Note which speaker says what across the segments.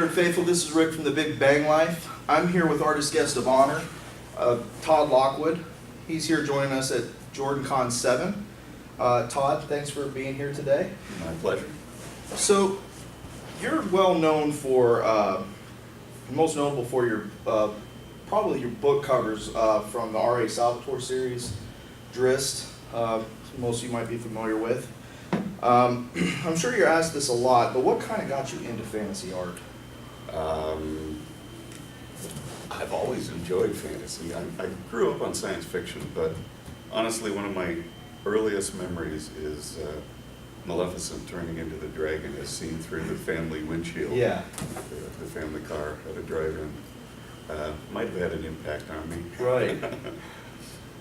Speaker 1: Nerd Faithful, this is Rick from The Big Bang Life. I'm here with artist guest of honor, Todd Lockwood. He's here joining us at JordanCon 7. Todd, thanks for being here today.
Speaker 2: My pleasure.
Speaker 1: So, you're well known for, most notable for your, probably your book covers from the R.A. Salvatore series, Drist, most of you might be familiar with. I'm sure you're asked this a lot, but what kind of got you into fantasy art?
Speaker 2: I've always enjoyed fantasy. I grew up on science fiction, but honestly, one of my earliest memories is Maleficent turning into the dragon as seen through the family windshield.
Speaker 1: Yeah.
Speaker 2: The family car at a drive-in. Might have had an impact on me.
Speaker 1: Right.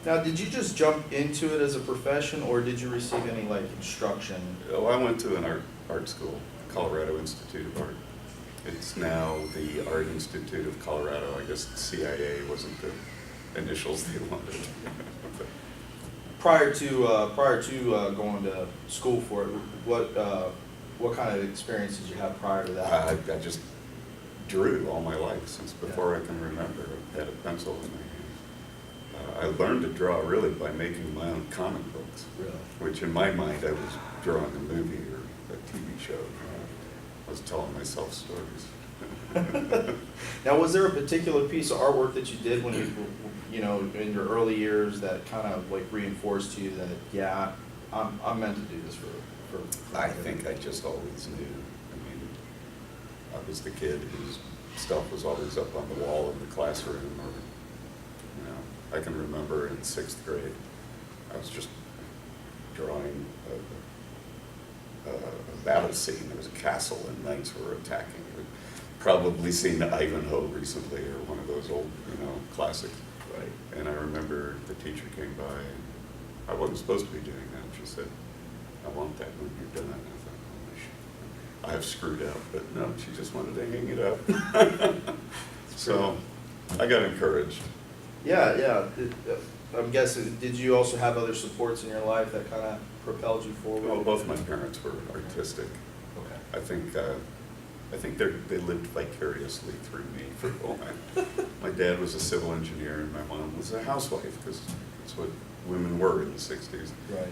Speaker 1: Now, did you just jump into it as a profession, or did you receive any like instruction?
Speaker 2: Oh, I went to an art school, Colorado Institute of Art. It's now the Art Institute of Colorado. I guess CIA wasn't the initials they wanted.
Speaker 1: Prior to going to school for it, what kind of experience did you have prior to that?
Speaker 2: I just drew all my life since before I can remember. I had a pencil in my hand. I learned to draw really by making my own comic books,
Speaker 1: Really?
Speaker 2: which in my mind I was drawing a movie or a TV show. I was telling myself stories.
Speaker 1: Now, was there a particular piece of artwork that you did when you know, in your early years that kind of like reinforced to you that, yeah, I'm meant to do this for
Speaker 2: I think I just always knew. I mean, I was the kid whose stuff was always up on the wall in the classroom, or, you know, I can remember in 6th grade, I was just drawing a battle scene. There was a castle and knights were attacking. You've probably seen Ivanhoe recently, or one of those old, you know, classics.
Speaker 1: Right.
Speaker 2: And I remember the teacher came by, and I wasn't supposed to be doing that. She said, I want that when you're done. I thought, oh, I have screwed up, but no, she just wanted to hang it up. So I got encouraged.
Speaker 1: Yeah. I'm guessing, did you also have other supports in your life that kind of propelled you forward?
Speaker 2: Well, both my parents were artistic.
Speaker 1: Okay.
Speaker 2: I think they lived vicariously through me for a while. My dad was a civil engineer, and my mom was a housewife, because that's what women were in the 60s.
Speaker 1: Right.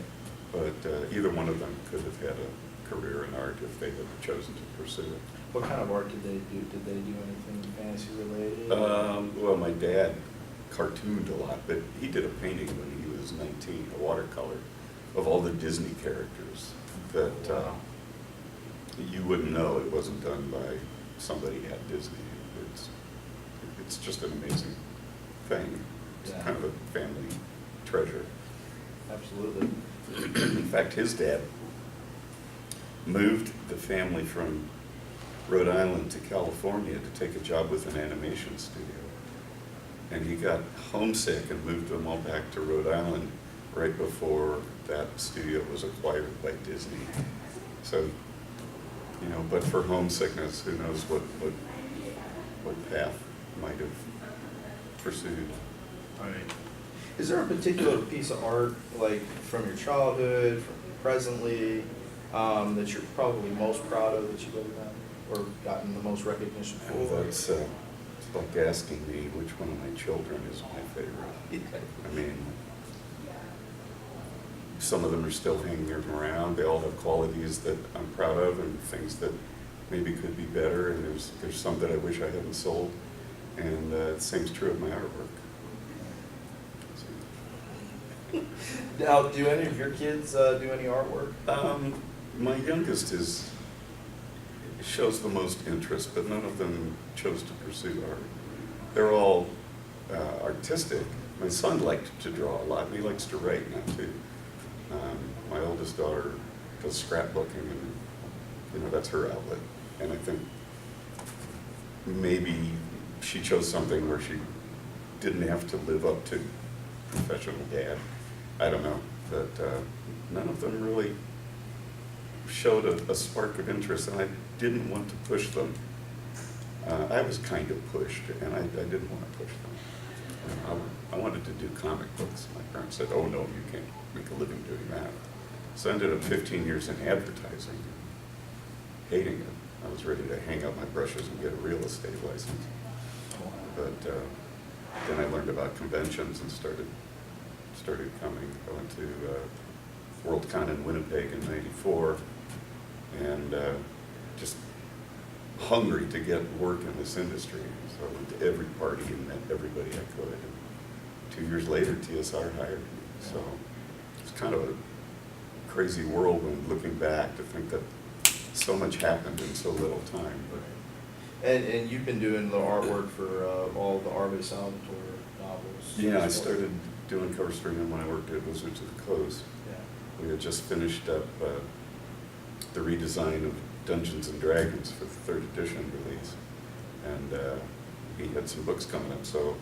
Speaker 2: But either one of them could have had a career in art if they had chosen to pursue it.
Speaker 1: What kind of art did they do? Did they do anything fantasy related?
Speaker 2: Well, my dad cartooned a lot, but he did a painting when he was 19, a watercolor, of all the Disney characters that you wouldn't know it wasn't done by somebody at Disney. It's just an amazing thing. It's
Speaker 1: Yeah.
Speaker 2: kind of a family treasure.
Speaker 1: Absolutely.
Speaker 2: In fact, his dad moved the family from Rhode Island to California to take a job with an animation studio. And he got homesick and moved them all back to Rhode Island right before that studio was acquired by Disney. So, you know, but for homesickness, who knows what path might have pursued.
Speaker 1: Right. Is there a particular piece of art, like from your childhood, from presently, that you're probably most proud of that you've ever done, or gotten the most recognition for?
Speaker 2: Oh, it's like asking me which one of my children is my favorite. I mean, some of them are still hanging around. They all have qualities that I'm proud of and things that maybe could be better, and there's some that I wish I hadn't sold, and the same's true of my artwork.
Speaker 1: Now, do any of your kids do any artwork?
Speaker 2: My youngest shows the most interest, but none of them chose to pursue art. They're all artistic. My son liked to draw a lot, and he likes to write now too. My oldest daughter does scrapbooking, and you know, that's her outlet. And I think maybe she chose something where she didn't have to live up to professional dad. I don't know, but none of them really showed a spark of interest, and I didn't want to push them. I was kind of pushed, and I didn't want to push them. I wanted to do comic books. My parents said, oh no, you can't make a living doing that. So I ended up 15 years in advertising, hating it. I was ready to hang up my brushes and get a real estate license. But then I learned about conventions and started coming. I went to WorldCon in Winnipeg in '94, and just hungry to get work in this industry. So I went to every party and met everybody I could. And 2 years later, TSR hired me. So it's kind of a crazy whirlwind looking back to think that so much happened in so little time. But
Speaker 1: And you've been doing the artwork for all the R.A. Salvatore novels.
Speaker 2: yeah, I started doing covers for him when I worked at Wizards of the Coast.
Speaker 1: Yeah.
Speaker 2: We had just finished up the redesign of Dungeons and Dragons for the 3rd edition release, and he had some books coming up, so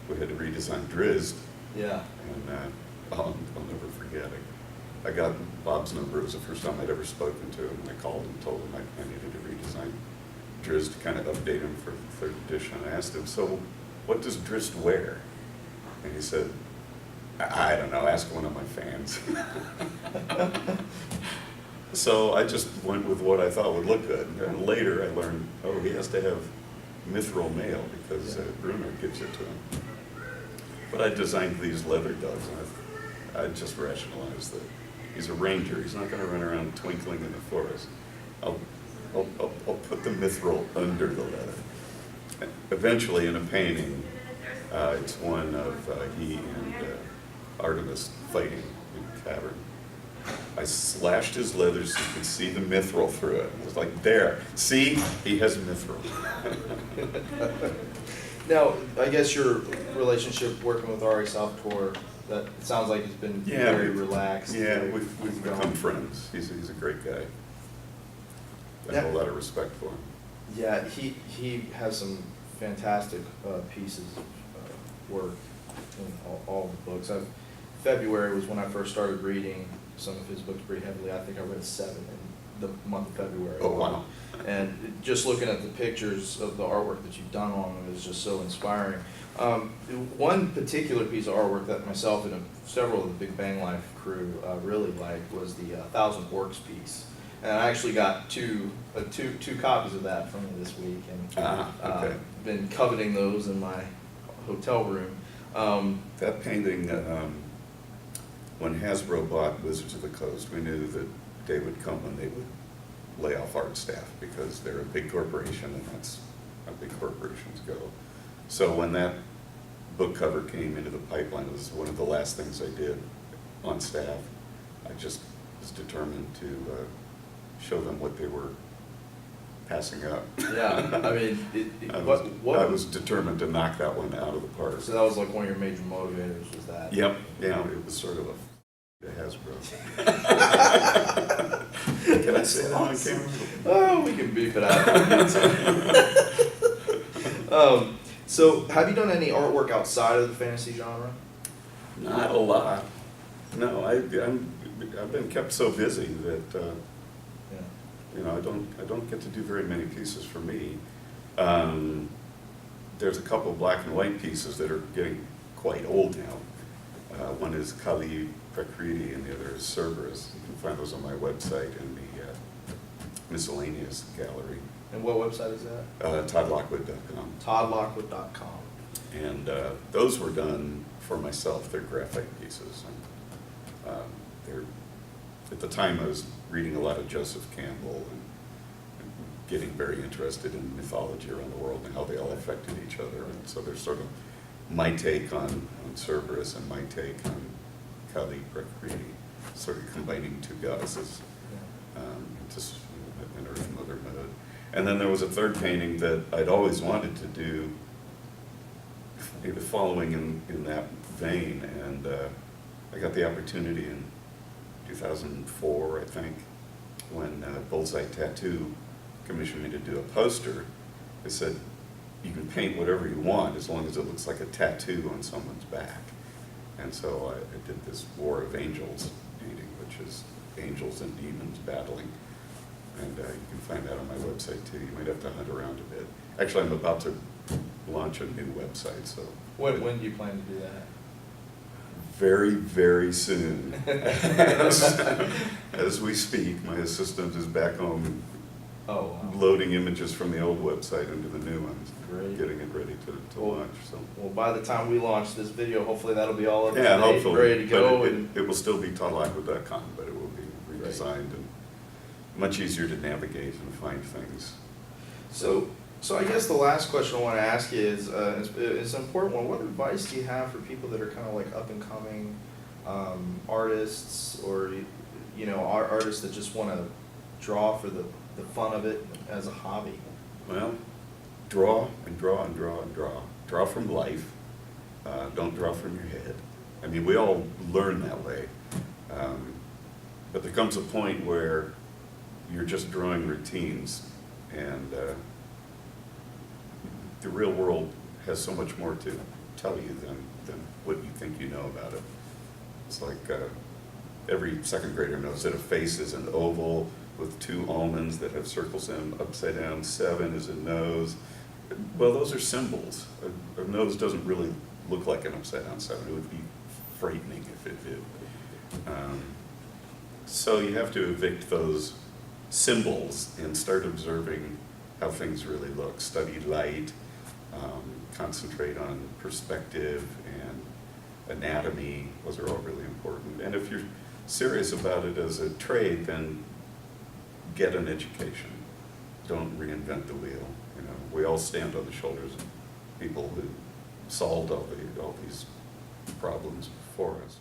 Speaker 2: we had to redesign Drizzt.
Speaker 1: Yeah.
Speaker 2: And I'll never forget it. I got Bob's number. It was the first time I'd ever spoken to him, and I called him and told him I needed to redesign Drizzt to kind of update him for the 3rd edition. I asked him, so what does Drizzt wear? And he said, I don't know, ask one of my fans. So I just went with what I thought would look good. And later I learned, oh, he has to have mithril mail because Bruno gives it to him. But I designed these leather dogs, and I just rationalized that he's a ranger. He's not going to run around twinkling in the forest. I'll put the mithril under the leather. And eventually, in a painting, it's one of he and Artemis fighting in a cavern. I slashed his leather so you could see the mithril through it. It was like, there, see, he has mithril.
Speaker 1: Now, I guess your relationship working with R.A. Salvatore, that it sounds like it's been very relaxed.
Speaker 2: Yeah, we've become friends. He's a great guy. I have a lot of respect for him.
Speaker 1: Yeah, he has some fantastic pieces of work in all the books. February was when I first started reading some of his books pretty heavily. I think I read 7 in the month of February.
Speaker 2: Oh, wow.
Speaker 1: And just looking at the pictures of the artwork that you've done on them is just so inspiring. One particular piece of artwork that myself and several of the Big Bang Life crew really liked was the 1,000 Orcs piece. And I actually got two copies of that from you this week, and
Speaker 2: okay.
Speaker 1: Been coveting those in my hotel room.
Speaker 2: That painting, when Hasbro bought Wizards of the Coast, we knew that day would come when they would lay off art staff because they're a big corporation, and that's how big corporations go. So when that book cover came into the pipeline, it was one of the last things I did on staff. I just was determined to show them what they were passing up.
Speaker 1: Yeah, I mean,
Speaker 2: I was determined to knock that one out of the park.
Speaker 1: So that was like one of your major motivators, was that?
Speaker 2: Yep, yeah, it was sort of a Hasbro. Can I say that on camera?
Speaker 1: Oh, we can beep it out. So have you done any artwork outside of the fantasy genre?
Speaker 2: Not a lot. No, I've been kept so busy that you know, I don't get to do very many pieces for me. There's a couple of black and white pieces that are getting quite old now. One is Kali Prakriti and the other is Cerberus. You can find those on my website in the miscellaneous gallery.
Speaker 1: And what website is that?
Speaker 2: ToddLockwood.com.
Speaker 1: ToddLockwood.com.
Speaker 2: And those were done for myself. They're graphite pieces. And, they're, at the time, I was reading a lot of Joseph Campbell and getting very interested in mythology around the world and how they all affected each other. And so there's sort of my take on Cerberus and my take on Kali Prakriti, sort of combining two goddesses into an Earth Mother mode. And then there was a third painting that I'd always wanted to do, maybe following in that vein, and I got the opportunity in 2004, I think, when Bullseye Tattoo commissioned me to do a poster. They said, you can paint whatever you want as long as it looks like a tattoo on someone's back. And so I did this War of Angels painting, which is angels and demons battling. And you can find that on my website too. You might have to hunt around a bit. Actually, I'm about to launch a new website, so.
Speaker 1: When do you plan to do that?
Speaker 2: Very, very soon. As we speak, my assistant is back home
Speaker 1: Oh, wow.
Speaker 2: loading images from the old website into the new ones,
Speaker 1: Great.
Speaker 2: getting it ready to
Speaker 1: Cool.
Speaker 2: launch, so.
Speaker 1: Well, by the time we launch this video, hopefully that'll be all up to
Speaker 2: Yeah,
Speaker 1: date,
Speaker 2: hopefully.
Speaker 1: ready to go.
Speaker 2: But
Speaker 1: And
Speaker 2: it will still be toddlockwood.com, but it will be redesigned and much easier to navigate and find things.
Speaker 1: so I guess the last question I want to ask you is, it's an important one. What advice do you have for people that are kind of like up and coming artists, or you know, artists that just want to draw for the fun of it as a hobby?
Speaker 2: Well, draw and draw and draw and draw. Draw from life. Don't draw from your head. I mean, we all learn that way. But there comes a point where you're just drawing routines, and the real world has so much more to tell you than what you think you know about it. It's like every second grader knows that a face is an oval with two almonds that have circles in them upside down. 7 is a nose. Well, those are symbols. A nose doesn't really look like an upside down 7. It would be frightening if it did. So you have to evict those symbols and start observing how things really look. Study light, concentrate on perspective and anatomy. Those are all really important. And if you're serious about it as a trade, then get an education. Don't reinvent the wheel. You know, we all stand on the shoulders of people who solved all these problems before us.